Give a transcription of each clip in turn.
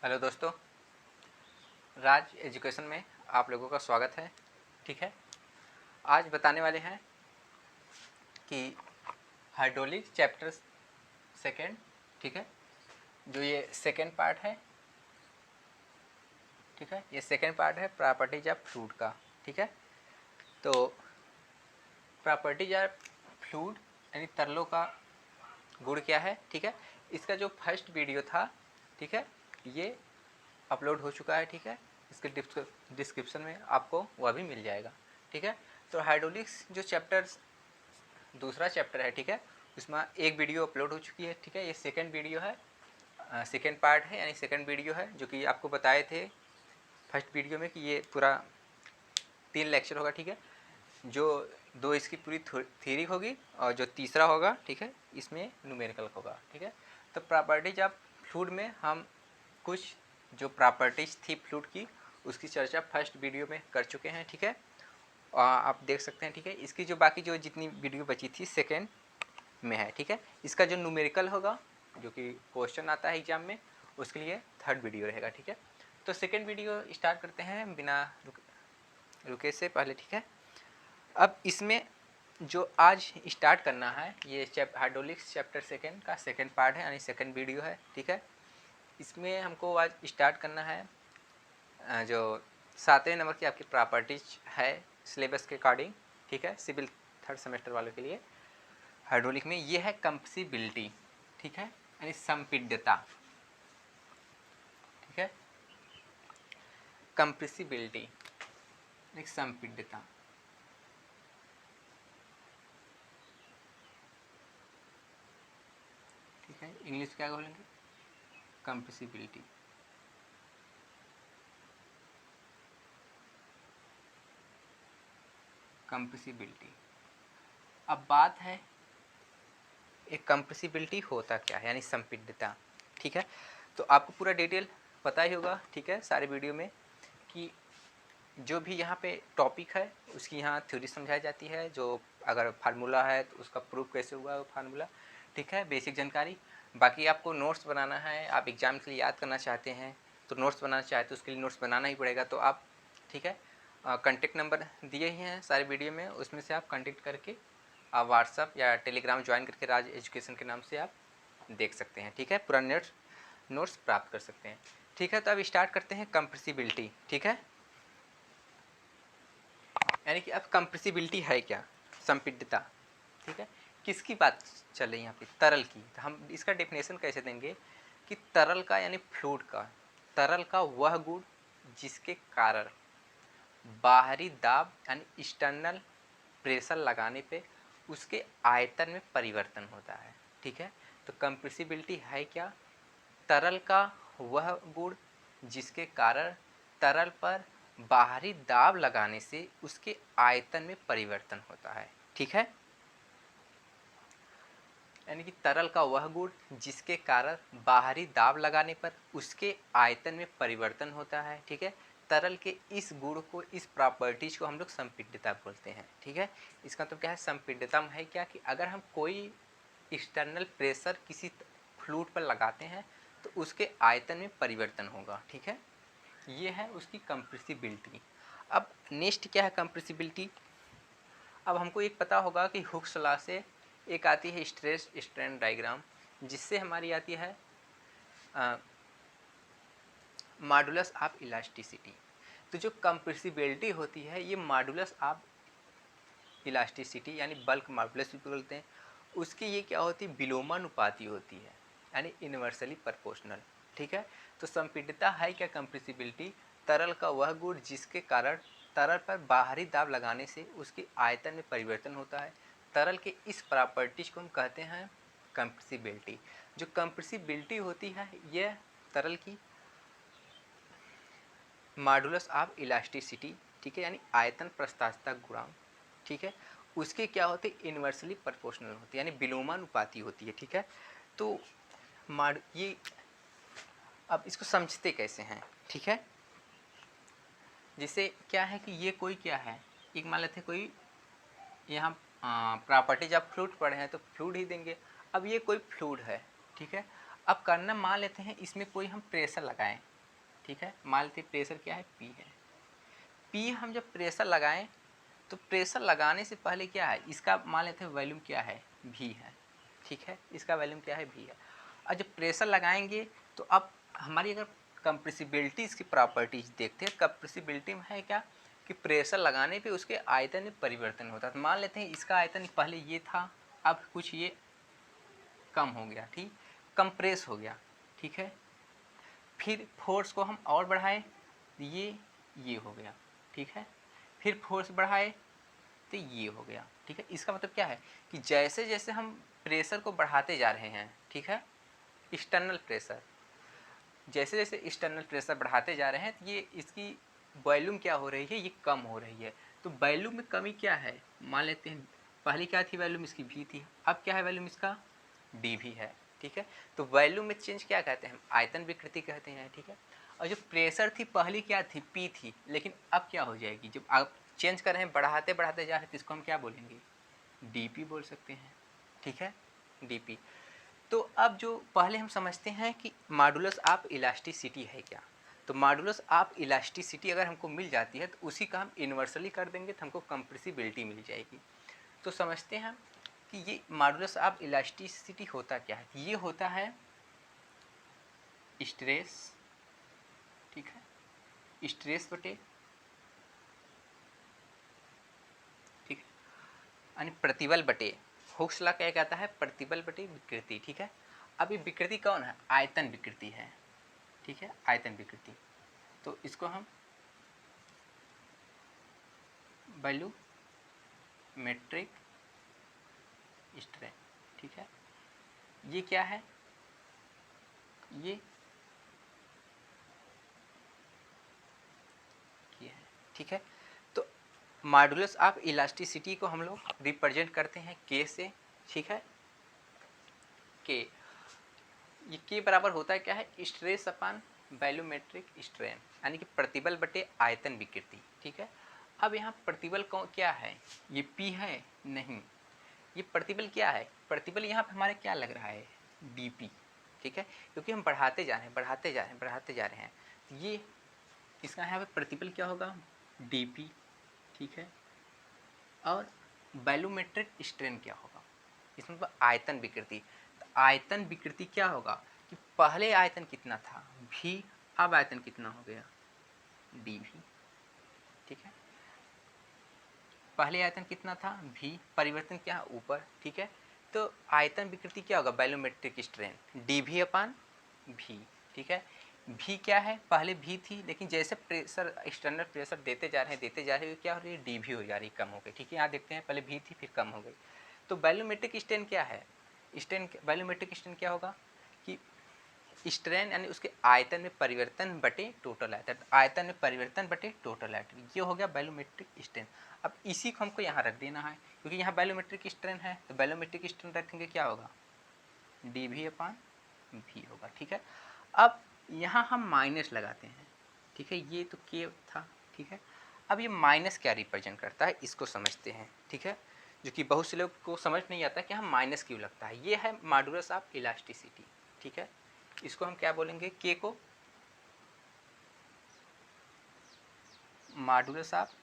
Hello दोस्तों, राज education में आप लोगों का स्वागत है। ठीक है, आज बताने वाले हैं कि हाइड्रोलिक चैप्टर सेकेंड। ठीक है, जो ये सेकेंड पार्ट है। ठीक है, ये सेकेंड पार्ट है प्रॉपर्टीज ऑफ फ्लूइड का। ठीक है, तो प्रॉपर्टीज ऑफ फ्लूइड यानी तरलों का गुण क्या है। ठीक है, इसका जो फर्स्ट वीडियो था, ठीक है, ये अपलोड हो चुका है। ठीक है, इसके डिस्क्रिप्शन में आपको वह भी मिल जाएगा। ठीक है, तो हाइड्रोलिक्स जो दूसरा चैप्टर है, ठीक है, उसमें एक वीडियो अपलोड हो चुकी है। ठीक है, ये सेकंड वीडियो है, सेकंड पार्ट है यानी सेकंड वीडियो है, जो कि आपको बताए थे फर्स्ट वीडियो में कि ये पूरा 3 लेक्चर होगा। ठीक है, जो 2 इसकी पूरी थ्योरी होगी और जो तीसरा होगा, ठीक है, इसमें न्यूमेरिकल होगा। ठीक है, तो प्रॉपर्टीज ऑफ फ्लूइड में हम कुछ जो प्रॉपर्टीज थी फ्लूइड की, उसकी चर्चा फर्स्ट वीडियो में कर चुके हैं। ठीक है, आप देख सकते हैं। ठीक है, इसकी जो बाकी जो जितनी वीडियो बची थी सेकेंड में है। ठीक है, इसका जो न्यूमेरिकल होगा, जो कि क्वेश्चन आता है एग्जाम में, उसके लिए थर्ड वीडियो रहेगा। ठीक है, तो सेकेंड वीडियो स्टार्ट करते हैं बिना रुके से पहले। ठीक है, अब इसमें जो आज स्टार्ट करना है, ये हाइड्रोलिक्स चैप्टर सेकेंड का सेकेंड पार्ट है यानी सेकेंड वीडियो है। ठीक है, इसमें हमको आज स्टार्ट करना है जो 7वें नंबर की आपकी प्रॉपर्टीज है सिलेबस के अकॉर्डिंग। ठीक है, सिविल थर्ड सेमेस्टर वालों के लिए हाइड्रोलिक में ये है कंप्रेसिबिलिटी। ठीक है, यानी संपीड्यता। ठीक है, कंप्रेसिबिलिटी एक संपीड्यता। ठीक है, इंग्लिश क्या बोलेंगे, कंप्रेसिबिलिटी। कंप्रेसिबिलिटी। अब बात है एक कंप्रेसिबिलिटी होता क्या है, यानी संपीड्यता। ठीक है, तो आपको पूरा डिटेल पता ही होगा। ठीक है, सारे वीडियो में कि जो भी यहाँ पे टॉपिक है उसकी यहाँ थ्योरी समझाई जाती है। जो अगर फार्मूला है तो उसका प्रूफ कैसे हुआ वो फार्मूला। ठीक है, बेसिक जानकारी। बाकी आपको नोट्स बनाना है, आप एग्जाम के लिए याद करना चाहते हैं तो नोट्स बनाना चाहते तो उसके लिए नोट्स बनाना ही पड़ेगा। तो आप, ठीक है, कॉन्टेक्ट नंबर दिए ही हैं सारे वीडियो में, उसमें से आप कॉन्टेक्ट करके आप व्हाट्सअप या टेलीग्राम ज्वाइन करके राज एजुकेशन के नाम से आप देख सकते हैं। ठीक है, पूरा नोट्स प्राप्त कर सकते हैं। ठीक है, तो अब स्टार्ट करते हैं कंप्रेसिबिलिटी। ठीक है, यानी कि अब कंप्रेसिबिलिटी है क्या, संपीड्यता। ठीक है, किसकी बात चल रही है यहाँ पे, तरल की। तो हम इसका डेफिनेशन कैसे देंगे कि तरल का यानी फ्लूइड का, तरल का वह गुण जिसके कारण बाहरी दाब यानी एक्सटर्नल प्रेशर लगाने पे उसके आयतन में परिवर्तन होता है। ठीक है, तो कंप्रेसिबिलिटी है क्या, तरल का वह गुण जिसके कारण तरल पर बाहरी दाब लगाने से उसके आयतन में परिवर्तन होता है। ठीक है, यानी कि तरल का वह गुण जिसके कारण बाहरी दाब लगाने पर उसके आयतन में परिवर्तन होता है। ठीक है, तरल के इस गुण को, इस प्रॉपर्टीज को हम लोग संपीड्यता बोलते हैं। ठीक है, इसका तो क्या है, संपीड्यता में है क्या कि अगर हम कोई एक्सटर्नल प्रेशर किसी फ्लूइड पर लगाते हैं तो उसके आयतन में परिवर्तन होगा। ठीक है, ये है उसकी कंप्रेसिबिलिटी। अब नेक्स्ट क्या है कंप्रेसिबिलिटी। अब हमको एक पता होगा कि हुक्स लॉ से एक आती है स्ट्रेस स्ट्रेन डायग्राम, जिससे हमारी आती है मॉडुलस ऑफ इलास्टिसिटी। तो जो कंप्रेसिबिलिटी होती है ये मॉडुलस ऑफ इलास्टिसिटी यानी बल्क मॉडुलस भी बोलते हैं, उसकी ये क्या होती है, विलोमानुपाती होती है यानी इन्वर्सली प्रोपोर्शनल। ठीक है, तो संपीड्यता है क्या, कंप्रेसिबिलिटी, तरल का वह गुण जिसके कारण तरल पर बाहरी दाब लगाने से उसके आयतन में परिवर्तन होता है। तरल के इस प्रॉपर्टीज को हम कहते हैं कंप्रेसिबिलिटी। जो कंप्रेसिबिलिटी होती है यह तरल की मॉडुलस ऑफ इलास्टिसिटी, ठीक है, यानी आयतन प्रस्तावता गुणांक। ठीक है, उसके क्या होते हैं, इन्वर्सली प्रोपोर्शनल होती है यानी विलोमानुपाती होती है। ठीक है, तो ये अब इसको समझते कैसे हैं। ठीक है, जिससे क्या है कि ये कोई क्या है, एक मान लेते हैं कोई यहाँ प्रॉपर्टीज आप फ्लूइड पढ़े हैं तो फ्लूइड ही देंगे। अब ये कोई फ्लूइड है। ठीक है, अब करना मान लेते हैं इसमें कोई हम प्रेशर लगाएं, ठीक है। मान लेते प्रेशर क्या है, P है। P हम जब प्रेशर लगाएं तो प्रेशर लगाने से पहले क्या है, इसका मान लेते हैं वॉल्यूम क्या है, V है, ठीक है। इसका वॉल्यूम क्या है, V है। और जब प्रेशर लगाएंगे तो अब हमारी अगर कंप्रेसिबिलिटी इसकी प्रॉपर्टीज देखते हैं, कंप्रेसिबिलिटी में है क्या कि प्रेशर लगाने पे उसके आयतन में परिवर्तन होता है। तो मान लेते हैं इसका आयतन पहले ये था, अब कुछ ये कम हो गया, ठीक, कंप्रेस हो गया, ठीक है। फिर फोर्स को हम और बढ़ाए, ये हो गया, ठीक है। फिर फोर्स बढ़ाए तो ये हो गया, ठीक है। इसका मतलब क्या है कि जैसे जैसे हम प्रेशर को बढ़ाते जा रहे हैं, ठीक है, एक्सटर्नल प्रेशर, जैसे जैसे एक्सटर्नल प्रेशर बढ़ाते जा रहे हैं तो ये इसकी वॉल्यूम क्या हो रही है, ये कम हो रही है। तो वॉल्यूम में कमी क्या है, मान लेते हैं पहले क्या थी वॉल्यूम इसकी, V थी, अब क्या है वॉल्यूम इसका, dV है, ठीक है। तो वॉल्यूम में चेंज क्या कहते हैं, आयतन विकृति कहते हैं, ठीक है। और जो प्रेशर थी पहले क्या थी, P थी, लेकिन अब क्या हो जाएगी, जब आप चेंज कर रहे हैं, बढ़ाते बढ़ाते जा रहे हैं, तो इसको हम क्या बोलेंगे, dP बोल सकते हैं, ठीक है, dP। तो अब जो पहले हम समझते हैं कि मॉडुलस ऑफ इलास्टिसिटी है क्या। तो मॉडुलस ऑफ इलास्टिसिटी अगर हमको मिल जाती है तो उसी का हम इन्वर्सली कर देंगे तो हमको कंप्रेसिबिलिटी मिल जाएगी। तो समझते हैं कि ये मॉडुलस ऑफ इलास्टिसिटी होता क्या है। ये होता है स्ट्रेस, ठीक है, स्ट्रेस बटे, ठीक है, यानी प्रतिबल बटे, हुक्स लॉ क्या कहता है, प्रतिबल बटे विकृति, ठीक है। अब ये विकृति कौन है, आयतन विकृति है, ठीक है, आयतन विकृति। तो इसको हम वॉल्यूमेट्रिक स्ट्रेन, ठीक है। ये क्या है, ये है, ठीक है। तो मॉडुलस ऑफ इलास्टिसिटी को हम लोग रिप्रेजेंट करते हैं K से, ठीक है। K, ये K बराबर होता है क्या है, स्ट्रेस अपान वॉल्यूमेट्रिक स्ट्रेन, यानी कि प्रतिबल बटे आयतन विकृति, ठीक है। अब यहाँ प्रतिबल कौन क्या है, ये P है, नहीं, ये प्रतिबल क्या है, प्रतिबल यहाँ पे हमारे क्या लग रहा है, dP, ठीक है, क्योंकि हम बढ़ाते जा रहे हैं, बढ़ाते जा रहे हैं, बढ़ाते जा रहे हैं। तो ये इसका यहाँ पे प्रतिबल क्या होगा, dP, ठीक है। और वॉल्यूमेट्रिक स्ट्रेन क्या होगा, इसमें आयतन विकृति। तो आयतन विकृति क्या होगा कि पहले आयतन कितना था, V, अब आयतन कितना हो गया, dV, ठीक है। पहले आयतन कितना था, V, परिवर्तन क्या है ऊपर, ठीक है। तो आयतन विकृति क्या होगा, वॉल्यूमेट्रिक स्ट्रेन dV अपान V, ठीक है। V क्या है, पहले V थी, लेकिन जैसे प्रेशर एक्सटर्नल प्रेशर देते जा रहे हैं, देते जा रहे हैं, क्या हो रही है, dV हो जा रही है, कम हो गई, ठीक है। यहाँ देखते हैं पहले V थी फिर कम हो गई। तो वॉल्यूमेट्रिक स्ट्रेन क्या है, स्ट्रेन वॉल्यूमेट्रिक स्ट्रेन क्या होगा कि स्ट्रेन यानी उसके आयतन में परिवर्तन बटे टोटल आयतन, आयतन में परिवर्तन बटे टोटल आयतन, ये हो गया वॉल्यूमेट्रिक स्ट्रेन। अब इसी को हमको यहाँ रख देना है, क्योंकि यहाँ वॉल्यूमेट्रिक स्ट्रेन है, तो वॉल्यूमेट्रिक स्ट्रेन रखेंगे क्या होगा, dV अपान V होगा, ठीक है। अब यहाँ हम माइनस लगाते हैं, ठीक है, ये तो K था, ठीक है। अब ये माइनस क्या रिप्रेजेंट करता है, इसको समझते हैं, ठीक है, जो कि बहुत से लोग को समझ नहीं आता कि हम माइनस क्यों लगता है। ये है मॉडुलस ऑफ इलास्टिसिटी, ठीक है। इसको हम क्या बोलेंगे, K को मॉडुलस ऑफ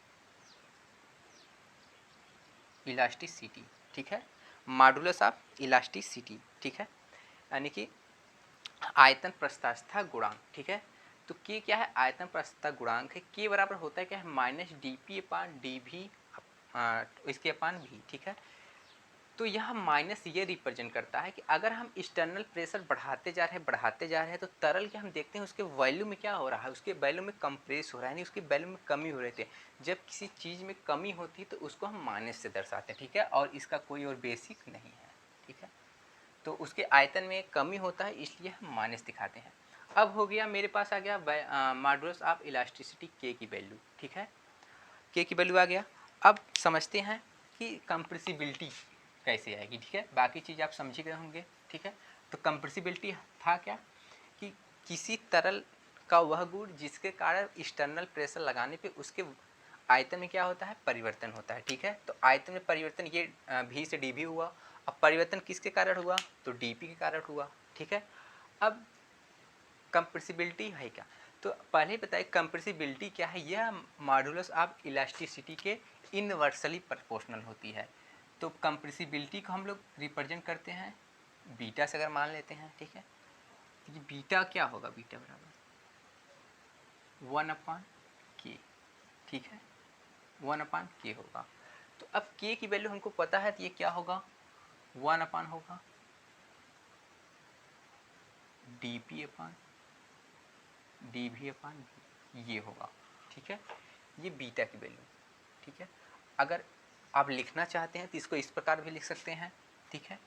इलास्टिसिटी, ठीक है, मॉडुलस ऑफ इलास्टिसिटी, ठीक है, यानी कि आयतन प्रस्थास्थता गुणांक, ठीक है। तो K क्या है, आयतन प्रस्थास्थता गुणांक है। K बराबर होता है क्या है, माइनस dP अपान dV, इसके अपान V, ठीक है। तो यह माइनस ये रिप्रेजेंट करता है कि अगर हम एक्सटर्नल प्रेशर बढ़ाते जा रहे हैं, बढ़ाते जा रहे हैं, तो तरल के हम देखते हैं उसके वॉल्यूम में क्या हो रहा है, उसके वॉल्यूम में कंप्रेस हो रहा है, यानी उसके वॉल्यूम में कमी हो रही थी। जब किसी चीज़ में कमी होती है तो उसको हम माइनस से दर्शाते हैं, ठीक है, और इसका कोई और बेसिक नहीं है, ठीक है। तो उसके आयतन में कमी होता है, इसलिए हम माइनस दिखाते हैं। अब हो गया, मेरे पास आ गया मॉडुलस ऑफ इलास्टिसिटी K की वैल्यू, ठीक है, K की वैल्यू आ गया। अब समझते हैं कि कंप्रेसिबिलिटी कैसे आएगी, ठीक है, बाकी चीज़ आप समझ गए होंगे, ठीक है। तो कंप्रेसिबिलिटी था क्या कि किसी तरल का वह गुण जिसके कारण एक्सटर्नल प्रेशर लगाने पे उसके आयतन में क्या होता है, परिवर्तन होता है, ठीक है। तो आयतन में परिवर्तन ये V से dV हुआ। अब परिवर्तन किसके कारण हुआ, तो dP के कारण हुआ, ठीक है। अब कंप्रेसिबिलिटी है क्या, तो पहले ही बताए कंप्रेसिबिलिटी क्या है, यह मॉडुलस ऑफ इलास्टिसिटी के इनवर्सली प्रोपोर्शनल होती है। तो कंप्रेसिबिलिटी को हम लोग रिप्रेजेंट करते हैं बीटा से अगर मान लेते हैं, ठीक है। तो ये बीटा क्या होगा, बीटा बराबर 1/k, ठीक है, 1/k होगा। तो अब k की वैल्यू हमको पता है, तो ये क्या होगा 1 होगा dp/dv ये होगा, ठीक है। ये बीटा की वैल्यू, ठीक है। अगर आप लिखना चाहते हैं तो इसको इस प्रकार भी लिख सकते हैं, ठीक है,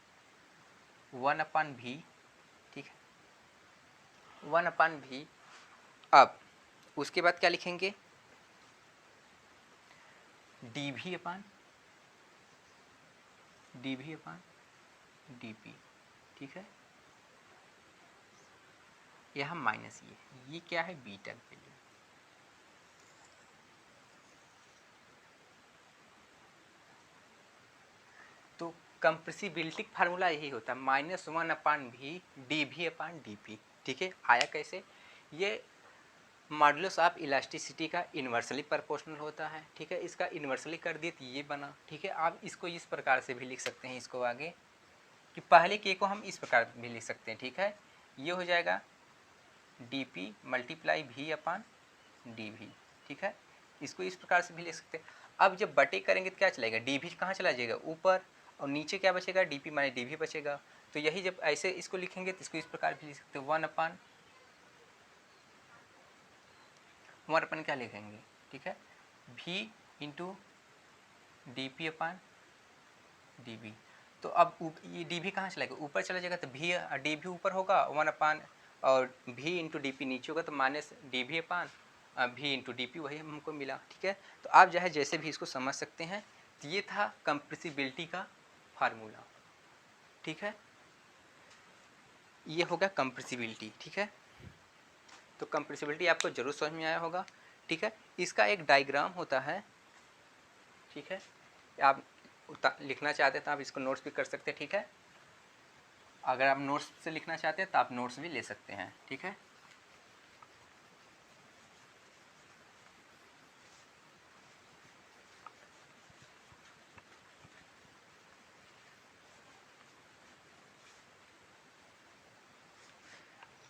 1/v, ठीक है, 1/v। अब उसके बाद क्या लिखेंगे, dv/dp, ठीक है। यह माइनस ये क्या है, बीटा की वैल्यू। तो कंप्रेसिबिलिटी फार्मूला यही होता है -1/v dv/dp, ठीक है। आया कैसे, ये मॉडुलस ऑफ इलास्टिसिटी का इन्वर्सली प्रोपोर्शनल होता है, ठीक है। इसका इन्वर्सली कर दिए तो ये बना, ठीक है। आप इसको इस प्रकार से भी लिख सकते हैं, इसको आगे कि पहले के को हम इस प्रकार भी लिख सकते हैं, ठीक है। ये हो जाएगा dp/v/dv, ठीक है। इसको इस प्रकार से भी लिख सकते हैं। अब जब बटे करेंगे तो क्या चलेगा, dv कहाँ चला जाएगा, ऊपर, और नीचे क्या बचेगा, dp/dv बचेगा। तो यही जब ऐसे इसको लिखेंगे तो इसको इस प्रकार भी लिख सकते हैं, 1/क्या लिखेंगे, ठीक है, v इंटू dp/dv। तो अब ये dv कहाँ चला जाएगा, ऊपर चला जाएगा, तो v dv ऊपर होगा 1/, और v इंटू डी नीचे होगा, तो -dv/v इंटू डी, वही हमको मिला, ठीक है। तो आप जो है जैसे भी इसको समझ सकते हैं। तो ये था कंप्रेसिबिलिटी का फार्मूला, ठीक है। ये होगा कंप्रेसिबिलिटी, ठीक है। तो कंप्रेसिबिलिटी आपको जरूर समझ में आया होगा, ठीक है। इसका एक डायग्राम होता है, ठीक है। आप लिखना चाहते हैं तो आप इसको नोट्स भी कर सकते हैं, ठीक है। अगर आप नोट्स से लिखना चाहते हैं तो आप नोट्स भी ले सकते हैं, ठीक है।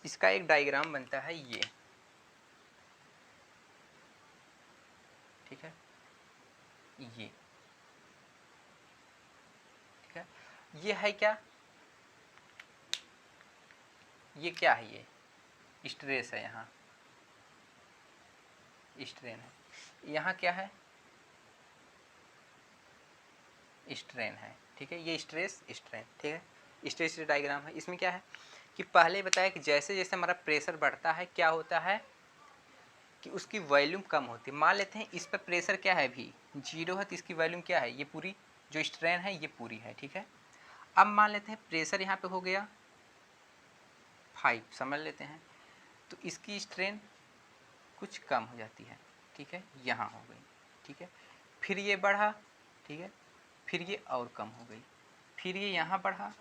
इसका एक डायग्राम बनता है ये, ठीक है, ये, ठीक है। ये है क्या, ये क्या है, ये स्ट्रेस है, यहाँ स्ट्रेन है, यहाँ क्या है, स्ट्रेन है, ठीक है। ये स्ट्रेस स्ट्रेन, ठीक है, स्ट्रेस डायग्राम है। इसमें क्या है कि पहले बताया कि जैसे जैसे हमारा प्रेशर बढ़ता है क्या होता है कि उसकी वॉल्यूम कम होती है। मान लेते हैं इस पर प्रेशर क्या है, भी 0 है, तो इसकी वॉल्यूम क्या है, ये पूरी जो स्ट्रेन है ये पूरी है, ठीक है। अब मान लेते हैं प्रेशर यहाँ पे हो गया 5, समझ लेते हैं, तो इसकी स्ट्रेन कुछ कम हो जाती है, ठीक है, यहाँ हो गई, ठीक है। फिर ये बढ़ा, ठीक है, फिर ये और कम हो गई, फिर ये यहाँ बढ़ा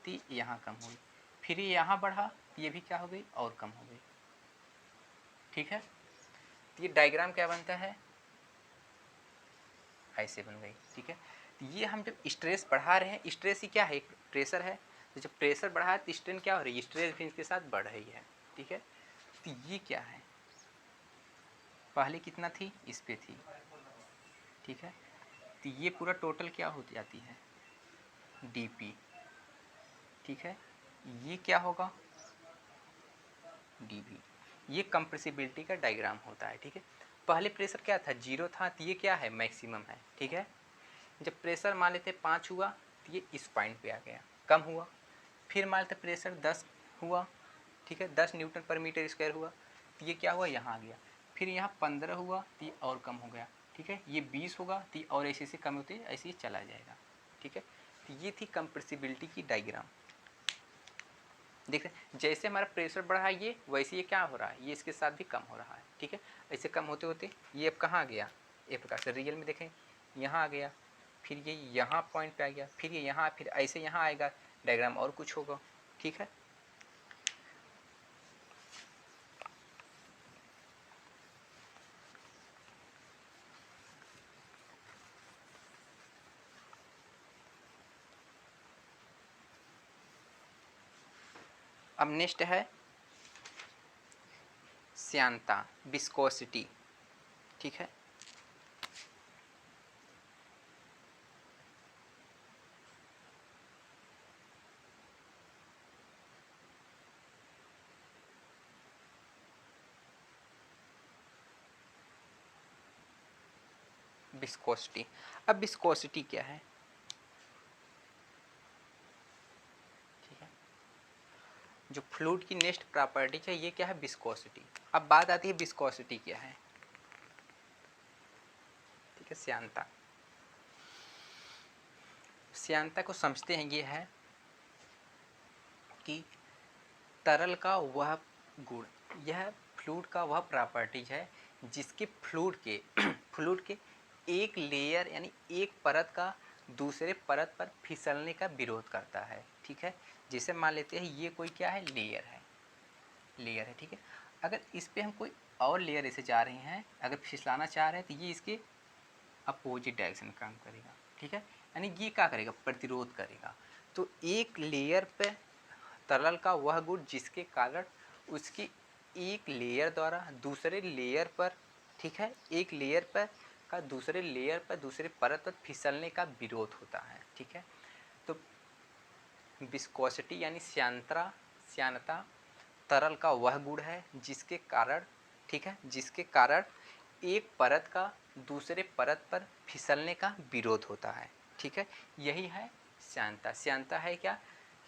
तो यहाँ कम हो गई, फिर ये यहाँ बढ़ा ये भी क्या हो गई, और कम हो गई, ठीक है। तो ये डायग्राम क्या बनता है, ऐसे बन गई, ठीक है। तो ये हम जब स्ट्रेस बढ़ा रहे हैं, स्ट्रेस ही क्या है, प्रेशर है, तो जब प्रेशर बढ़ा है तो स्ट्रेन क्या हो रही है, स्ट्रेस भी इसके साथ बढ़ रही है, ठीक है। तो ये क्या है, पहले कितना थी, इस पे थी, ठीक है। तो ये पूरा टोटल क्या हो जाती है, dp, ठीक है। ये क्या होगा, dv। ये कंप्रेसिबिलिटी का डायग्राम होता है, ठीक है। पहले प्रेशर क्या था, 0 था, तो ये क्या है, मैक्सिमम है, ठीक है। जब प्रेशर मान लेते 5 हुआ तो ये इस पॉइंट पे आ गया, कम हुआ। फिर मान लेते प्रेशर 10 हुआ, ठीक है, 10 न्यूटन पर मीटर स्क्वायर हुआ, तो ये क्या हुआ, यहाँ आ गया। फिर यहाँ 15 हुआ तो ये और कम हो गया, ठीक है। ये 20 होगा तो ये और ऐसे कम होते ऐसे ही चला जाएगा, ठीक है। तो ये थी कंप्रेसिबिलिटी की डायग्राम। देख रहे जैसे हमारा प्रेशर बढ़ा ये वैसे ये क्या हो रहा है, ये इसके साथ भी कम हो रहा है, ठीक है। ऐसे कम होते होते ये अब कहाँ आ गया, एक प्रकार से रियल में देखें यहाँ आ गया, फिर ये यहाँ पॉइंट पे आ गया, फिर ये यहाँ, फिर ऐसे यहाँ आएगा, डायग्राम और कुछ होगा, ठीक है। अब नेक्स्ट है श्यानता, विस्कोसिटी, ठीक है। विस्कोसिटी, अब विस्कोसिटी क्या है, ठीक है। जो फ्लूइड की नेक्स्ट प्रॉपर्टी है ये क्या है, विस्कोसिटी। अब बात आती है विस्कोसिटी क्या है, ठीक है। श्यानता, श्यानता को समझते हैं, ये है कि तरल का वह गुण, यह फ्लूइड का वह प्रॉपर्टीज है जिसके फ्लूइड के एक लेयर यानी एक परत का दूसरे परत पर फिसलने का विरोध करता है, ठीक है। जिसे मान लेते हैं ये कोई क्या है, लेयर है, ठीक है। अगर इस पे हम कोई और लेयर ऐसे जा रहे हैं, अगर फिसलाना चाह रहे हैं, तो ये इसके अपोजिट डायरेक्शन काम करेगा, ठीक है। यानी ये क्या करेगा, प्रतिरोध करेगा। तो एक लेयर पे तरल का वह गुण जिसके कारण उसकी एक लेयर द्वारा दूसरे लेयर पर, ठीक है, एक लेयर पर का दूसरे लेयर पर दूसरे परत पर फिसलने का विरोध होता है, ठीक है। तो विस्कोसिटी यानी श्यानता तरल का वह गुण है जिसके कारण, ठीक है, जिसके कारण एक परत का दूसरे परत पर फिसलने का विरोध होता है, ठीक है। यही है श्यानता। श्यानता है क्या,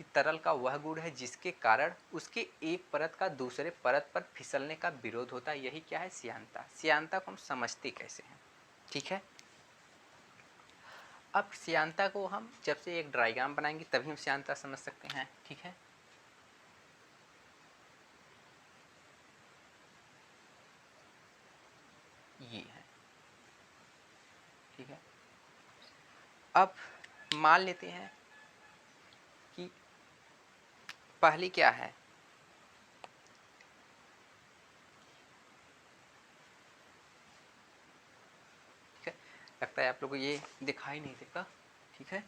कि तरल का वह गुण है जिसके कारण उसके एक परत का दूसरे परत पर फिसलने का विरोध होता है, यही क्या है, श्यानता। श्यानता को हम समझते कैसे हैं, ठीक है। अब श्यानता को हम जब से एक डायग्राम बनाएंगे तभी हम श्यानता समझ सकते हैं, ठीक है। ये है, ठीक है। अब मान लेते हैं कि पहली क्या है, ठीक है। लगता है आप लोगों को ये दिखाई नहीं देता, ठीक है।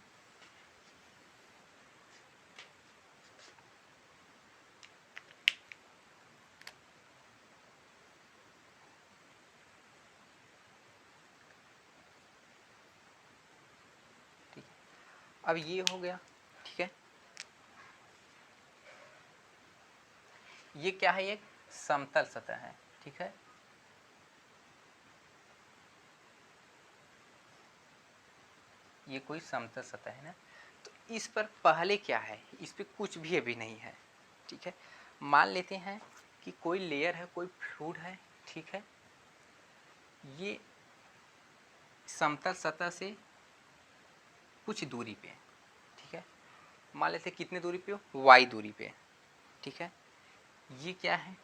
ठीक है, अब ये हो गया, ठीक है। ये क्या है, एक समतल सतह है, ठीक है। ये कोई समतल सतह है ना। तो इस पर पहले क्या है, इस पे कुछ भी अभी नहीं है, ठीक है। मान लेते हैं कि कोई लेयर है, कोई फ्लूइड है, ठीक है। ये समतल सतह से कुछ दूरी पे, ठीक है। मान लेते हैं कितने दूरी पे हो, वाई दूरी पे, ठीक है। ये क्या है,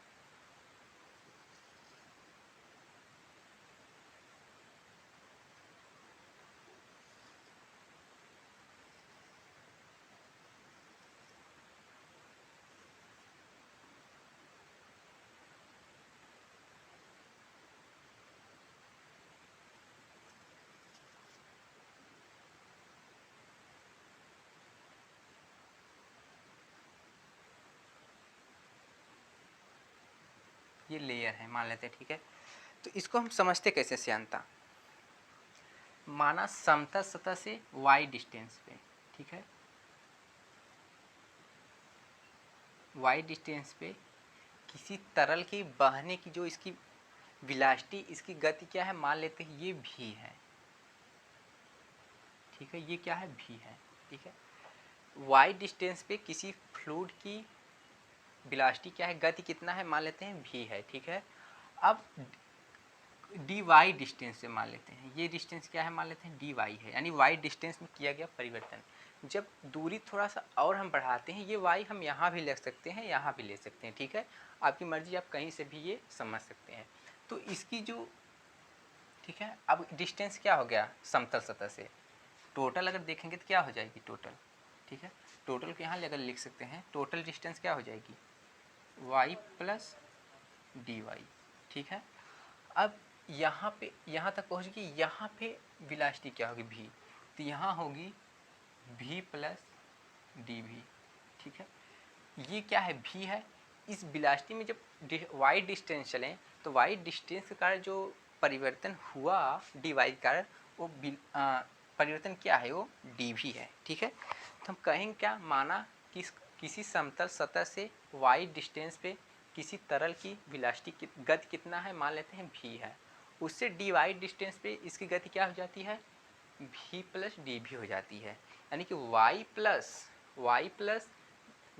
ये लेयर है मान लेते हैं, ठीक है। तो इसको हम समझते कैसे, श्यानता माना समतल सतह से वाई डिस्टेंस पे, ठीक है। वाई डिस्टेंस पे किसी तरल की बहने की जो इसकी वेलोसिटी, इसकी गति क्या है, मान लेते हैं ये भी है, ठीक है। ये क्या है, भी है, ठीक है। वाई डिस्टेंस पे किसी फ्लूइड की वेलोसिटी क्या है, गति कितना है, मान लेते हैं भी है, ठीक है। अब डी वाई डिस्टेंस से मान लेते हैं, ये डिस्टेंस क्या है, मान लेते हैं डी वाई है, यानी वाई डिस्टेंस में किया गया परिवर्तन। जब दूरी थोड़ा सा और हम बढ़ाते हैं, ये वाई हम यहाँ भी ले सकते हैं, यहाँ भी ले सकते हैं, ठीक है। आपकी मर्जी, आप कहीं से भी ये समझ सकते हैं। तो इसकी जो, ठीक है, अब डिस्टेंस क्या हो गया समतल सतह से, टोटल अगर देखेंगे तो क्या हो जाएगी, टोटल, ठीक है। टोटल को यहाँ अगर लिख सकते हैं, टोटल डिस्टेंस क्या हो जाएगी, वाई प्लस डी वाई, ठीक है। अब यहाँ पे, यहाँ तक पहुँच गई, यहाँ पे वेलोसिटी क्या होगी, भी, तो यहाँ होगी भी प्लस डी भी, ठीक है। ये क्या है, भी है। इस वेलोसिटी में जब वाई डिस्टेंस चलें तो वाई डिस्टेंस के कारण जो परिवर्तन हुआ डी वाई के कारण वो परिवर्तन क्या है, वो डी भी है। ठीक है, तो हम कहेंगे क्या, माना किसी समतल सतह से वाई डिस्टेंस पे किसी तरल की वेलोसिटी गति कितना है, मान लेते हैं भी है, उससे डी वाई डिस्टेंस पे इसकी गति क्या हो जाती है, भी प्लस डी भी हो जाती है। यानी कि Y plus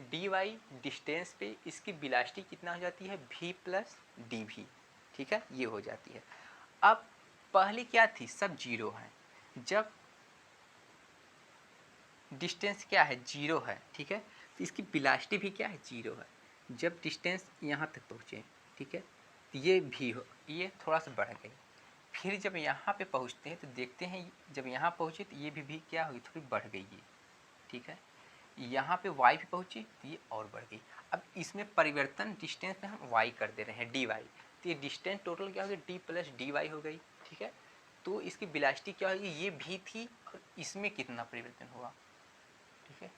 D Y distance पे इसकी वेलोसिटी कितना हो जाती है, भी प्लस डी भी। ठीक है, ये हो जाती है। अब पहले क्या थी, सब जीरो है, जब डिस्टेंस क्या है, जीरो है। ठीक है, तो इसकी वेलोसिटी भी क्या है, जीरो है। जब डिस्टेंस यहाँ तक पहुँचे, ठीक है, तो ये भी हो, ये थोड़ा सा बढ़ गई। फिर जब यहाँ पे पहुँचते हैं तो देखते हैं जब यहाँ पहुँचे तो ये भी क्या हुई, थोड़ी बढ़ गई ये। ठीक है, यहाँ पे y भी पहुँची तो ये और बढ़ गई। अब इसमें परिवर्तन डिस्टेंस में हम y कर दे रहे हैं, dy, तो ये डिस्टेंस टोटल क्या हो गई, d प्लस डी वाई हो गई। ठीक है, तो इसकी वेलोसिटी क्या होगी, ये भी थी और इसमें कितना परिवर्तन हुआ। ठीक है,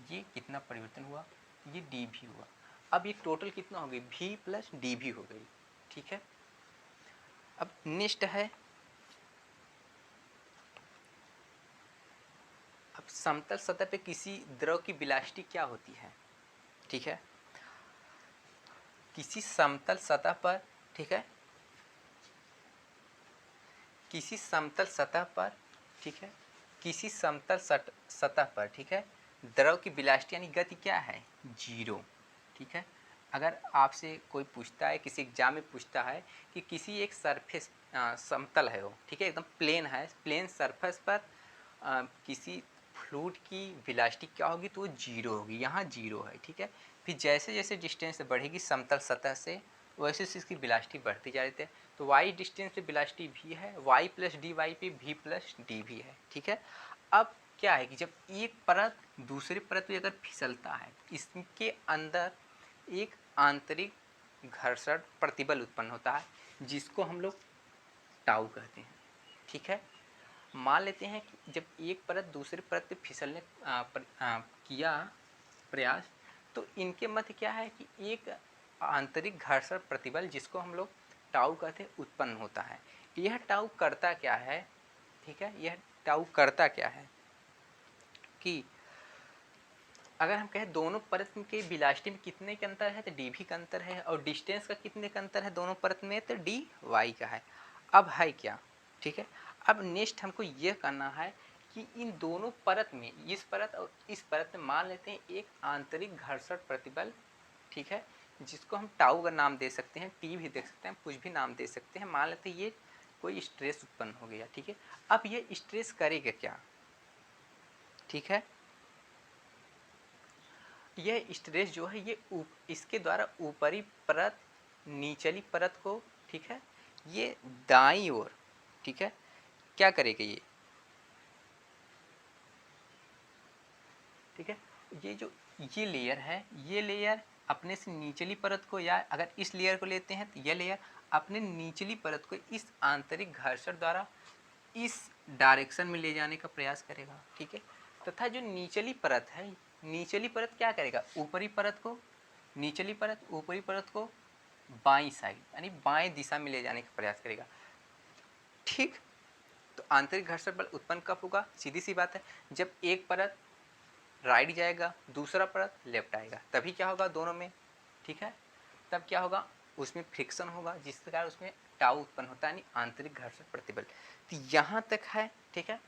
ये कितना परिवर्तन हुआ, ये डी भी हुआ। अब ये टोटल कितना हो गई, भी प्लस डी भी हो गई। ठीक है, अब नेक्स्ट है, अब समतल सतह पे किसी द्रव की वेलोसिटी क्या होती है। ठीक है, किसी समतल सतह पर, ठीक है, किसी समतल सतह पर, ठीक है, किसी समतल सतह पर, ठीक है, द्रव की वेलोसिटी यानी गति क्या है, जीरो। ठीक है, अगर आपसे कोई पूछता है, किसी एग्जाम में पूछता है कि किसी एक सरफेस समतल है वो, ठीक है, एकदम प्लेन है, प्लेन सरफेस पर किसी फ्लूइड की वेलोसिटी क्या होगी, तो वो जीरो होगी, यहाँ जीरो है। ठीक है, फिर जैसे जैसे डिस्टेंस बढ़ेगी समतल सतह से वैसे से इसकी वेलोसिटी बढ़ती जा रही है। तो वाई डिस्टेंस पे वेलोसिटी भी है, वाई प्लस डी वाई पे भी प्लस डी भी है। ठीक है, अब क्या है कि जब एक परत दूसरी परत पे अगर फिसलता है, इसके अंदर एक आंतरिक घर्षण प्रतिबल उत्पन्न होता है जिसको हम लोग टाउ कहते हैं। ठीक है, मान लेते हैं कि जब एक परत दूसरी परत पे फिसलने किया प्रयास, तो इनके मध्य क्या है कि एक आंतरिक घर्षण प्रतिबल जिसको हम लोग टाउ कहते हैं उत्पन्न होता है। यह टाउ करता क्या है, ठीक है, यह टाउ करता क्या है कि अगर हम कहें दोनों परत के वेलोसिटी में कितने का अंतर है, तो डी भी का अंतर है, और डिस्टेंस का कितने का अंतर है दोनों परत में, तो डी वाई का है। अब है क्या, ठीक है, अब नेक्स्ट हमको यह करना है कि इन दोनों परत में, इस परत और इस परत में मान लेते हैं एक आंतरिक घर्षण प्रतिबल, ठीक है, जिसको हम टाउ का नाम दे सकते हैं, टी भी दे सकते हैं, कुछ भी नाम दे सकते हैं। मान लेते हैं ये कोई स्ट्रेस उत्पन्न हो गया। ठीक है, अब ये स्ट्रेस करेगा क्या, ठीक है, यह स्ट्रेस जो है ये इसके द्वारा ऊपरी परत निचली परत को, ठीक है, ये दाईं ओर, ठीक है, क्या करेगा ये, ठीक है, ये जो ये लेयर है, ये लेयर अपने से निचली परत को, या अगर इस लेयर को लेते हैं तो यह लेयर अपने निचली परत को इस आंतरिक घर्षण द्वारा इस डायरेक्शन में ले जाने का प्रयास करेगा। ठीक है, तथा जो निचली परत है, निचली परत क्या करेगा, ऊपरी परत को, निचली परत ऊपरी परत को बाईं साइड यानी बाएं दिशा में ले जाने का प्रयास करेगा। ठीक, तो आंतरिक घर्षण बल उत्पन्न कब होगा, सीधी सी बात है, जब एक परत राइट जाएगा दूसरा परत लेफ्ट आएगा, तभी क्या होगा दोनों में, ठीक है, तब क्या होगा, उसमें फ्रिक्शन होगा जिसके कारण उसमें टाउ उत्पन्न होता है यानी आंतरिक घर्षण प्रतिबल। तो यहाँ तक है। ठीक है,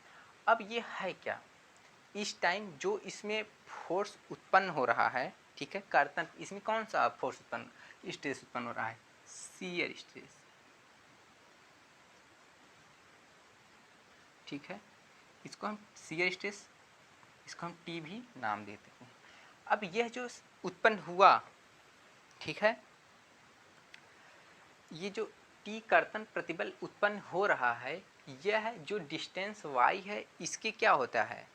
अब ये है क्या, इस टाइम जो इसमें फोर्स उत्पन्न हो रहा है, ठीक है, कर्तन, इसमें कौन सा फोर्स उत्पन्न, स्ट्रेस उत्पन्न हो रहा है, शियर स्ट्रेस। ठीक है, इसको हम शियर स्ट्रेस, इसको हम टी भी नाम देते हैं। अब यह जो उत्पन्न हुआ, ठीक है, ये जो टी कर्तन प्रतिबल उत्पन्न हो रहा है, यह जो डिस्टेंस y है इसके क्या होता है,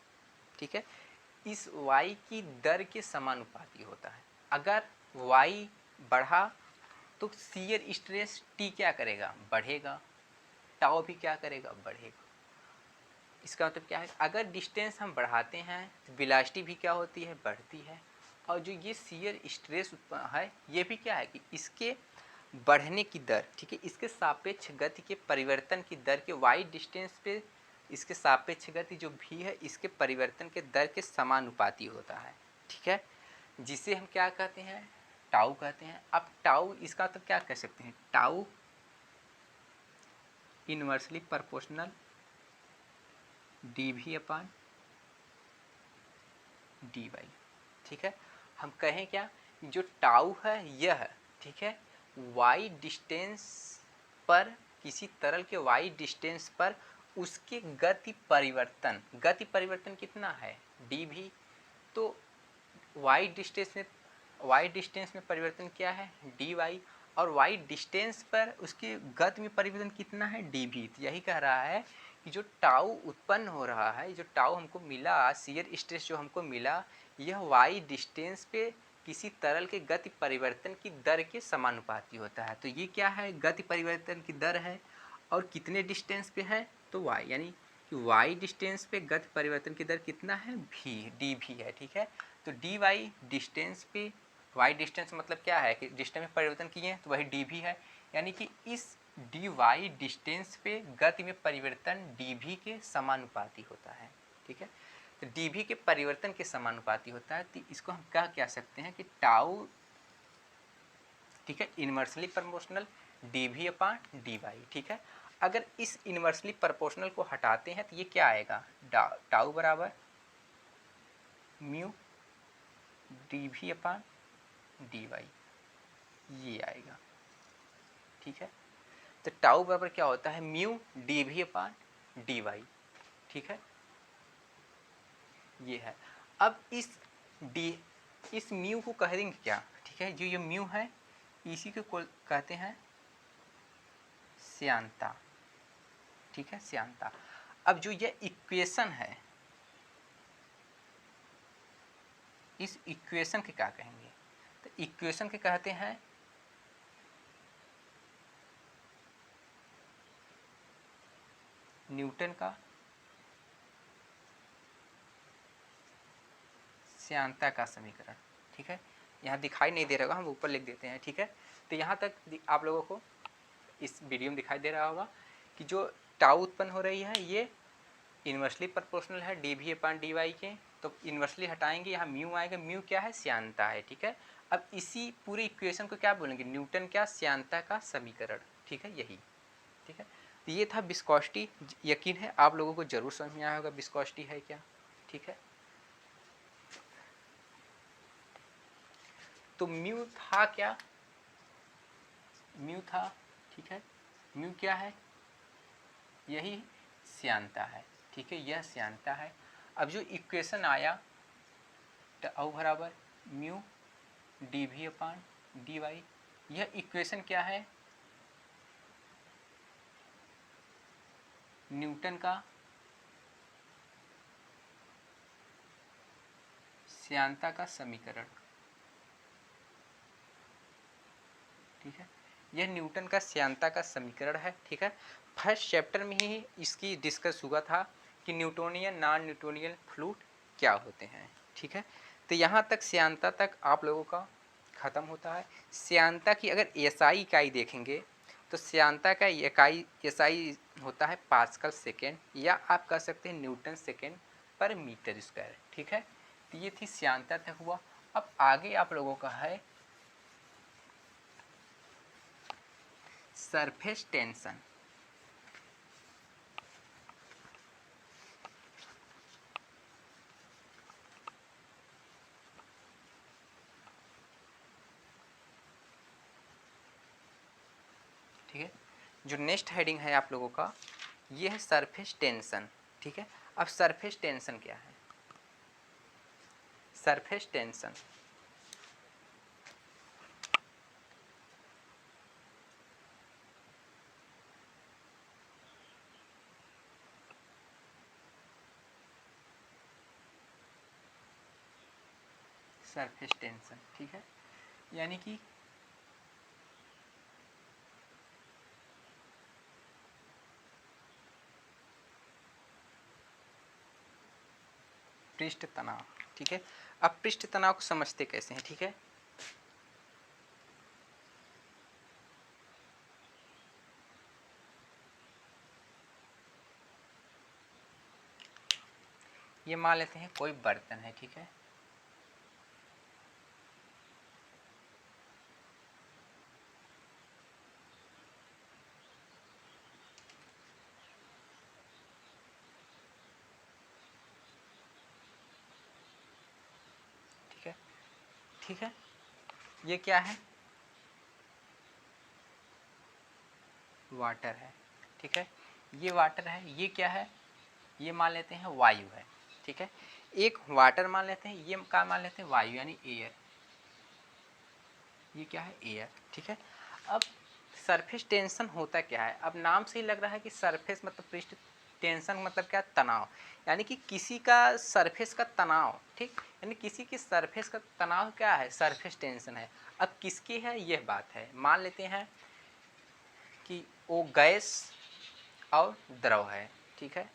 ठीक है, इस y की दर के समानुपाती होता है। अगर y बढ़ा तो शियर स्ट्रेस टी क्या करेगा, बढ़ेगा, टाउ भी क्या करेगा, बढ़ेगा। इसका मतलब क्या है, अगर डिस्टेंस हम बढ़ाते हैं तो वेलोसिटी भी क्या होती है, बढ़ती है, और जो ये शियर स्ट्रेस उत्पन्न है ये भी क्या है कि इसके बढ़ने की दर, ठीक है, इसके सापेक्ष गति के परिवर्तन की दर के वाई डिस्टेंस पे इसके सापेक्ष गति जो भी है इसके परिवर्तन के दर के समानुपाती होता है, ठीक है, जिसे हम क्या कहते हैं, टाउ कहते हैं। अब टाउ इसका तो क्या कह सकते हैं, tau inversely proportional D V upon D Y, ठीक है। हम कहें क्या, जो टाउ है यह, ठीक है, वाई डिस्टेंस पर, किसी तरल के वाई डिस्टेंस पर उसके गति परिवर्तन कितना है, डी भी। तो वाई डिस्टेंस में परिवर्तन क्या है, डी वाई, और वाई डिस्टेंस पर उसके गति में परिवर्तन कितना है, डी भी। तो यही कह रहा है कि जो टाउ उत्पन्न हो रहा है, जो टाउ हमको मिला, शियर स्ट्रेस जो हमको मिला, यह वाई डिस्टेंस पे किसी तरल के गति परिवर्तन की दर के समानुपाती होता है। तो ये क्या है, गति परिवर्तन की दर है, और कितने डिस्टेंस पे है, तो वाई, यानी कि वाई डिस्टेंस पे गति परिवर्तन की दर कितना है, भी, डी भी है, ठीक है। तो डी वाई डिस्टेंस पे, वाई डिस्टेंस मतलब क्या है कि डिस्टेंस में परिवर्तन किए हैं तो वही डी भी है, यानी कि इस डी वाई डिस्टेंस पे गति में परिवर्तन डी भी के समानुपाती होता है, ठीक है। तो डी भी के परिवर्तन के समानुपाती होता है। तो इसको हम क्या कह सकते हैं कि टाउ, ठीक है, इनवर्सली प्रोपोर्शनल डी भी अपान डी वाई, ठीक है। अगर इस इनवर्सली प्रोपोर्शनल को हटाते हैं तो ये क्या आएगा, टाउ बराबर म्यू डी भी अपान डी वाई, ये आएगा, ठीक है। तो टाउ बराबर क्या होता है, म्यू डी भी अपान डी वाई, ठीक है, ये है। अब इस म्यू को कह देंगे क्या, ठीक है, जो ये म्यू है इसी को कहते हैं श्यानता, ठीक है, श्यानता। अब जो ये इक्वेशन है, इस इक्वेशन के क्या कहेंगे, तो इक्वेशन के कहते हैं न्यूटन का श्यानता का समीकरण, ठीक है। यहाँ दिखाई नहीं दे रहा होगा, हम ऊपर लिख देते हैं, ठीक है। तो यहाँ तक आप लोगों को इस वीडियो में दिखाई दे रहा होगा कि जो टाउ उत्पन्न हो रही है ये इनवर्सली प्रोपोर्शनल है डी भी अपान डी वाई के। तो इनवर्सली हटाएंगे, यहाँ म्यू आएगा, म्यू क्या है, श्यानता है, ठीक है। अब इसी पूरे इक्वेशन को क्या बोलेंगे, न्यूटन का श्यानता का समीकरण, ठीक है, यही, ठीक है। तो ये था विस्कोसिटी। यकीन है आप लोगों को जरूर समझ में आया होगा विस्कोसिटी है क्या, ठीक है। तो म्यू था क्या, म्यू था, ठीक है, म्यू क्या है, यही श्यानता है, ठीक है, यह श्यानता है। अब जो इक्वेशन आया टाउ बराबर म्यू डी भी अपान डी वाई, यह इक्वेशन क्या है, न्यूटन का श्यानता का समीकरण, ठीक है, यह न्यूटन का श्यानता का समीकरण है, ठीक है। फर्स्ट चैप्टर में ही इसकी डिस्कस हुआ था कि न्यूटोनियन नॉन न्यूटोनियन फ्लूइड क्या होते हैं, ठीक है। तो यहाँ तक श्यानता तक आप लोगों का ख़त्म होता है। श्यानता की अगर एसआई इकाई देखेंगे तो श्यानता का इकाई एसआई होता है पास्कल सेकेंड, या आप कह सकते हैं न्यूटन सेकेंड पर मीटर स्क्वायर, ठीक है। तो ये थी श्यानता तक हुआ। अब आगे आप लोगों का है सरफेस टेंशन, ठीक है। जो नेक्स्ट हेडिंग है आप लोगों का ये है सरफेस टेंशन, ठीक है। अब सरफेस टेंशन क्या है, सरफेस टेंशन, सरफेस टेंशन, ठीक है, यानी कि पृष्ठ तनाव, ठीक है। अब पृष्ठ तनाव को समझते कैसे हैं, ठीक है। ये मान लेते हैं कोई बर्तन है, ठीक है। ठीक है, ठीक है। ये क्या है, वाटर है, ठीक है। ये वाटर है, ये क्या है, ये मान लेते हैं वायु है, ठीक है। एक वाटर मान लेते हैं, ये क्या मान लेते हैं, वायु यानी एयर। ये क्या है, एयर, ठीक है। अब सरफेस टेंशन होता क्या है, अब नाम से ही लग रहा है कि सरफेस मतलब पृष्ठ, टेंशन मतलब क्या, तनाव, यानी कि किसी का सरफेस का तनाव, ठीक, यानी किसी की सरफेस का तनाव क्या है, सरफेस टेंशन है। अब किसकी है, यह बात है। मान लेते हैं कि वो गैस और द्रव है, ठीक है।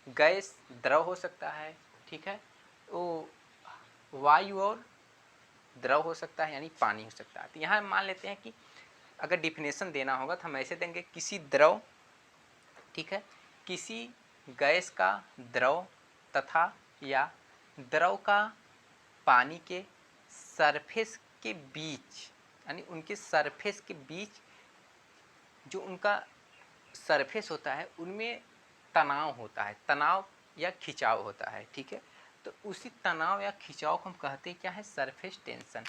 गैस द्रव हो सकता है, ठीक है। वो वायु और द्रव हो सकता है, यानी पानी हो सकता है। तो यहाँ मान लेते हैं कि अगर डिफिनेशन देना होगा तो हम ऐसे देंगे, किसी द्रव, ठीक है, किसी गैस का द्रव तथा या द्रव का पानी के सरफेस के बीच, यानी उनके सरफेस के बीच जो उनका सरफेस होता है उनमें तनाव होता है, तनाव या खिंचाव होता है, ठीक है। तो उसी तनाव या खिंचाव को हम कहते हैं क्या है, सरफेस टेंशन।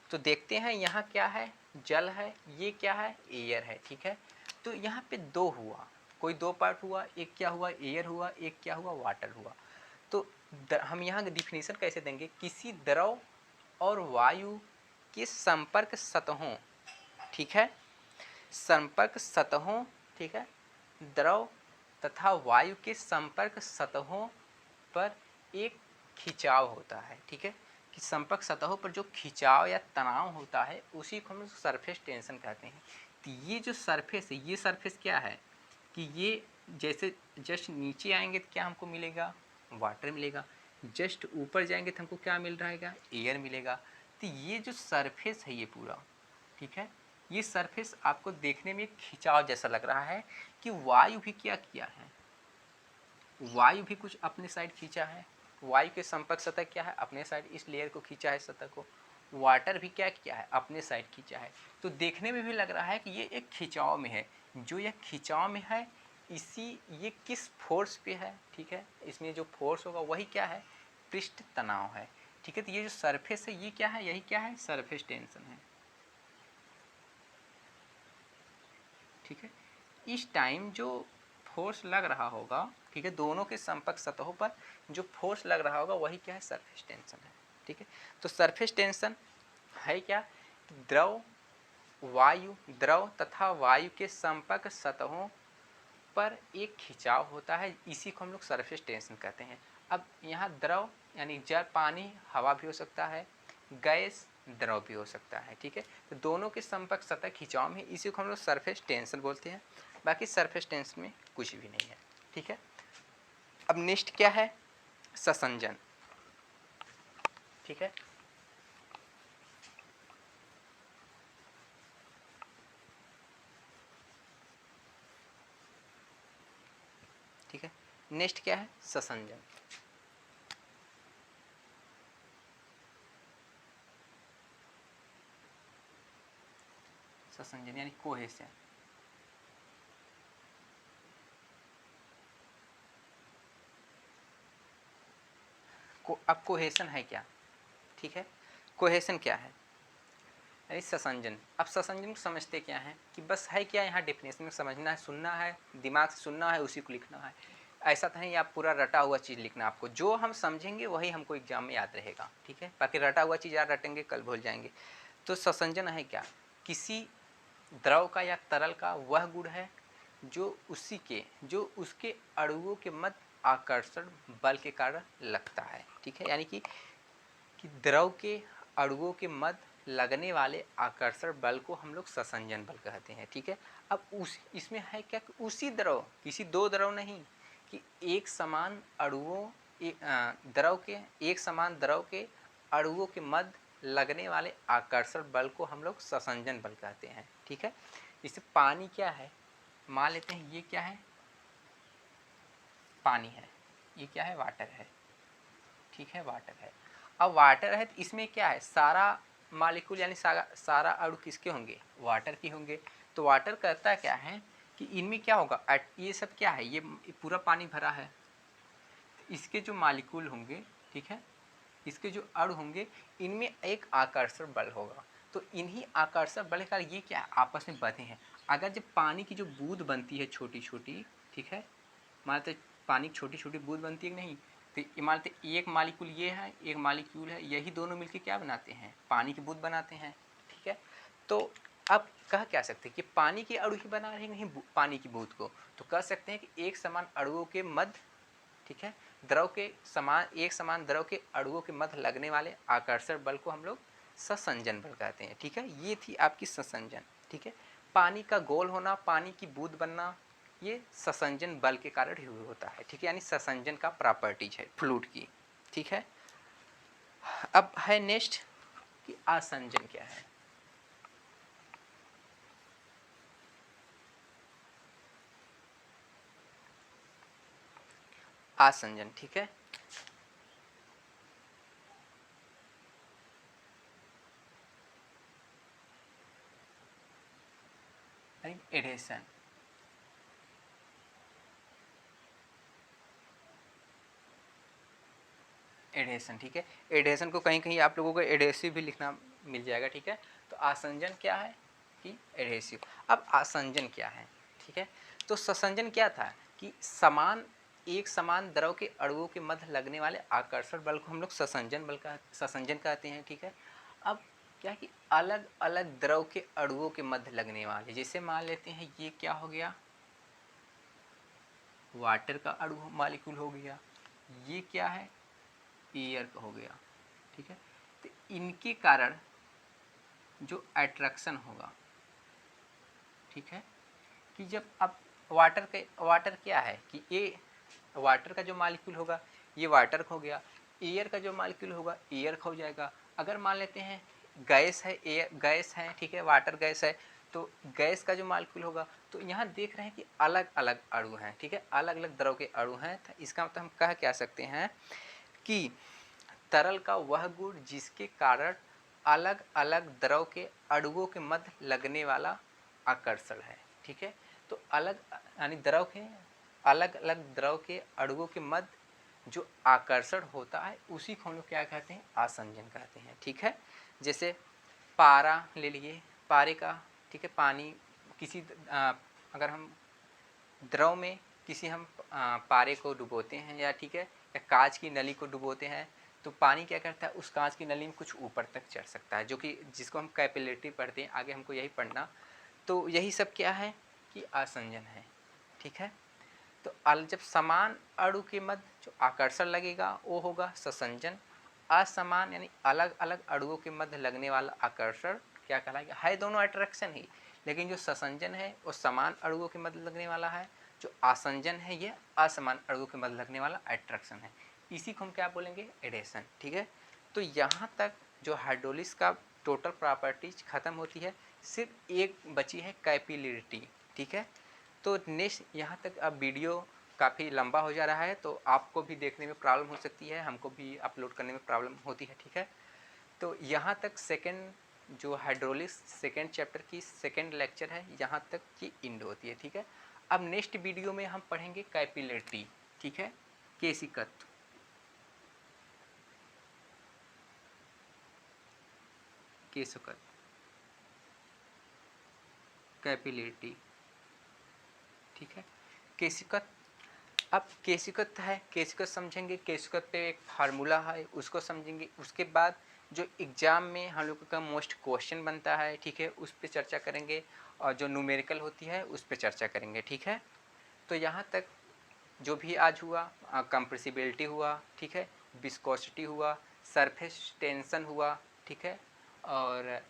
तो देखते हैं यहाँ क्या है, जल है, ये क्या है, एयर है, ठीक है। तो यहाँ पे दो हुआ, कोई दो पार्ट हुआ, एक क्या हुआ, एयर हुआ, एक क्या हुआ, वाटर हुआ। तो हम यहाँ डिफिनीशन कैसे देंगे, किसी द्रव और वायु के संपर्क सतहों, ठीक है, संपर्क सतहों, ठीक है, द्रव तथा वायु के संपर्क सतहों पर एक खिंचाव होता है, ठीक है। कि संपर्क सतहों पर जो खिंचाव या तनाव होता है उसी को हम सरफेस टेंशन कहते हैं। तो ये जो सरफेस है, ये सरफेस क्या है कि ये जैसे जस्ट नीचे आएंगे तो क्या हमको मिलेगा, वाटर मिलेगा। जस्ट ऊपर जाएंगे तो हमको क्या मिल रहेगा, एयर मिलेगा। तो ये जो सरफेस है ये पूरा, ठीक है, ये सरफेस आपको देखने में खिंचाव जैसा लग रहा है कि वायु भी क्या किया है, वायु भी कुछ अपने साइड खींचा है। वायु के संपर्क सतह क्या है, अपने साइड इस लेयर को खींचा है, सतह को। वाटर भी क्या किया है, अपने साइड खींचा है। तो देखने में भी लग रहा है कि ये एक खिंचाव में है। जो यह खिंचाव में है, इसी ये किस फोर्स पे है, ठीक है, इसमें जो फोर्स होगा वही क्या है, पृष्ठ तनाव है, ठीक है। तो ये जो सरफेस है ये क्या है, यही क्या है, सरफेस टेंशन है, ठीक है। इस टाइम जो फोर्स लग रहा होगा, ठीक है, दोनों के संपर्क सतहों पर जो फोर्स लग रहा होगा वही क्या है, सरफेस टेंशन है, ठीक है। तो सरफेस टेंशन है क्या, द्रव वायु, द्रव तथा वायु के संपर्क सतहों पर एक खिंचाव होता है, इसी को हम लोग सरफेस टेंशन कहते हैं। अब यहाँ द्रव यानी जल, पानी, हवा भी हो सकता है, गैस द्रव भी हो सकता है, ठीक है। तो दोनों के संपर्क सतह खिंचाव में, इसी को हम लोग सरफेस टेंशन बोलते हैं। बाकी सरफेस टेंशन में कुछ भी नहीं है, ठीक है। अब नेक्स्ट क्या है, ससंजन, ठीक है। ठीक है, नेक्स्ट क्या है, ससंजन। ससंजन यानी कोहेशन। अब कोहेशन है क्या, ठीक है, कोहेशन क्या है, यानी ससंजन। अब ससंजन को समझते क्या है कि बस है क्या, यहाँ डेफिनेशन में समझना है, सुनना है, दिमाग से सुनना है, उसी को लिखना है। ऐसा तो नहीं आप पूरा रटा हुआ चीज़ लिखना, आपको जो हम समझेंगे वही हमको एग्जाम में याद रहेगा, ठीक है। बाकी रटा हुआ चीज़ याद रटेंगे कल भूल जाएंगे। तो ससंजन है क्या, किसी द्रव का या तरल का वह गुण है जो उसके अणुओं के मध्य आकर्षण बल के कारण लगता है, ठीक है। यानी कि द्रव के अणुओं के मध्य लगने वाले आकर्षण बल को हम लोग ससंजन बल कहते हैं, ठीक है। अब उस इसमें है क्या, उसी द्रव, किसी दो द्रव नहीं, कि एक समान अणुओं द्रव के एक समान द्रव के अणुओं के मध्य लगने वाले आकर्षण बल को हम लोग ससंजन बल कहते हैं। ठीक है, इससे पानी क्या है, मान लेते हैं ये क्या है, पानी है, ये क्या है, वाटर है। ठीक है, वाटर है। अब वाटर है तो इसमें क्या है, सारा मालिक्यूल यानी सारा अणु किसके होंगे, वाटर के होंगे। तो वाटर कहता क्या है कि इनमें क्या होगा, ये सब क्या है, ये पूरा पानी भरा है, इसके जो मालिक्यूल होंगे, ठीक है, इसके जो अणु होंगे, इनमें एक आकर्षण बल होगा। तो इन्हीं आकर्षण बल का ये क्या है, आपस में बंधे हैं। अगर जब पानी की जो बूंद बनती है छोटी छोटी, ठीक है, मानते पानी की छोटी छोटी बूंद बनती है कि नहीं, तो मानते एक मालिक्यूल ये है, एक मालिक्यूल है, यही दोनों मिलकर क्या बनाते हैं, पानी की बूंद बनाते हैं। ठीक है, तो अब कह क्या सकते हैं कि पानी के अणु ही बना रहे नहीं पानी की बूंद को, तो कह सकते हैं कि एक समान अणुओं के मध्य, ठीक है, द्रव के समान एक समान द्रव के अणुओं के मध्य लगने वाले आकर्षण बल को हम लोग ससंजन बल कहते हैं। ठीक है, ये थी आपकी ससंजन। ठीक है, पानी का गोल होना, पानी की बूंद बनना, ये ससंजन बल के कारण ही होता है। ठीक है, यानी ससंजन का प्रॉपर्टीज है फ्लूइड की। ठीक है, अब है नेक्स्ट कि आसंजन क्या है। आसंजन, ठीक है, एडेशन। एडेशन, ठीक है, एडेशन को कहीं कहीं आप लोगों को एडेसिव भी लिखना मिल जाएगा। ठीक है, तो आसंजन क्या है कि एडेसिव। अब आसंजन क्या है, ठीक है, तो ससंजन क्या था कि एक समान द्रव के अणुओं के मध्य लगने वाले आकर्षण बल को हम लोग ससंजन कहते हैं। ठीक है, अब क्या है कि अलग अलग द्रव के अणुओं के मध्य लगने वाले, जैसे मान लेते हैं ये क्या हो गया, वाटर का अणु मालिक्यूल हो गया, ये क्या है, एयर का हो गया। ठीक है, तो इनके कारण जो अट्रैक्शन होगा, ठीक है, कि जब अब वाटर क्या है कि ये वाटर का जो मालिक्यूल होगा ये वाटर का हो गया, एयर का जो मालिक्यूल होगा एयर का हो जाएगा। अगर मान लेते हैं गैस है, एयर गैस है, ठीक है, वाटर गैस है, तो गैस का जो मालिक्यूल होगा, तो यहाँ देख रहे हैं कि अलग अलग अणु हैं। ठीक है, अलग अलग द्रव के अणु हैं, तो इसका मतलब हम कह क्या सकते हैं कि तरल का वह गुण जिसके कारण अलग अलग द्रव के अणुओं के मध्य लगने वाला आकर्षण है। ठीक है, तो अलग यानी अलग अलग द्रव के अणुओं के मध्य जो आकर्षण होता है उसी को हम लोग क्या कहते हैं, आसंजन कहते हैं। ठीक है, जैसे पारा ले लिए, पारे का, ठीक है, पानी किसी अगर हम द्रव में किसी हम पारे को डुबोते हैं, या ठीक है, या कांच की नली को डुबोते हैं, तो पानी क्या करता है, उस कांच की नली में कुछ ऊपर तक चढ़ सकता है, जो कि जिसको हम कैपिलरी पढ़ते हैं, आगे हमको यही पढ़ना। तो यही सब क्या है कि आसंजन है। ठीक है, तो जब समान अणु के मध्य जो आकर्षण लगेगा वो होगा ससंजन। असमान यानी अलग अलग अणुओं के मध्य लगने वाला आकर्षण क्या कहलाएगा, है दोनों अट्रैक्शन ही, लेकिन जो ससंजन है वो समान अणुओं के मध्य लगने वाला है, जो आसंजन है ये असमान अणुओं के मध्य लगने वाला अट्रैक्शन है। इसी को हम क्या बोलेंगे, एडेशन। ठीक है, तो यहाँ तक जो हाइड्रोलिस का टोटल प्रॉपर्टीज खत्म होती है, सिर्फ एक बची है कैपिलरिटी। ठीक है, तो नेक्स्ट यहाँ तक अब वीडियो काफ़ी लंबा हो जा रहा है, तो आपको भी देखने में प्रॉब्लम हो सकती है, हमको भी अपलोड करने में प्रॉब्लम होती है। ठीक है, तो यहाँ तक सेकेंड जो हाइड्रोलिक्स सेकेंड चैप्टर की सेकेंड लेक्चर है, यहाँ तक की इंड होती है। ठीक है, अब नेक्स्ट वीडियो में हम पढ़ेंगे कैपिलरिटी। ठीक है, केशिकत्व, केशकत्व, कैपिलरिटी। ठीक है, केशिकत्व, अब केशिकत्व है, केशिकत्व समझेंगे, केशिकत्व पे एक फार्मूला है उसको समझेंगे, उसके बाद जो एग्ज़ाम में हम लोग का मोस्ट क्वेश्चन बनता है, ठीक है, उस पर चर्चा करेंगे, और जो न्यूमेरिकल होती है उस पर चर्चा करेंगे। ठीक है, तो यहाँ तक जो भी आज हुआ, कंप्रेसिबिलिटी हुआ, ठीक है, विस्कोसिटी हुआ, सरफेस टेंशन हुआ, ठीक है, और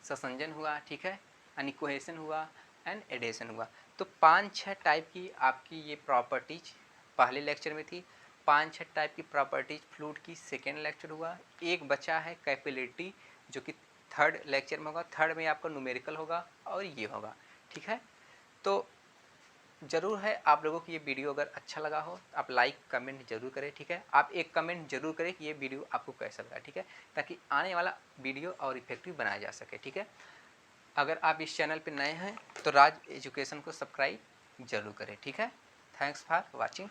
ससंजन हुआ, ठीक है, यानी कोहेशन हुआ, एंड एडेशन हुआ। तो 5-6 टाइप की आपकी ये प्रॉपर्टीज पहले लेक्चर में थी। 5-6 टाइप की प्रॉपर्टीज फ्लूइड की सेकेंड लेक्चर हुआ। एक बचा है कैपिलिटी, जो कि थर्ड लेक्चर में होगा। थर्ड में आपका न्यूमेरिकल होगा और ये होगा, ठीक है। तो ज़रूर है आप लोगों को ये वीडियो अगर अच्छा लगा हो आप लाइक कमेंट जरूर करें, ठीक है। आप एक कमेंट जरूर करें कि ये वीडियो आपको कैसा लगा, ठीक है, ताकि आने वाला वीडियो और इफेक्टिव बनाया जा सके, ठीक है। अगर आप इस चैनल पर नए हैं तो राज एजुकेशन को सब्सक्राइब जरूर करें, ठीक है। Thanks for watching.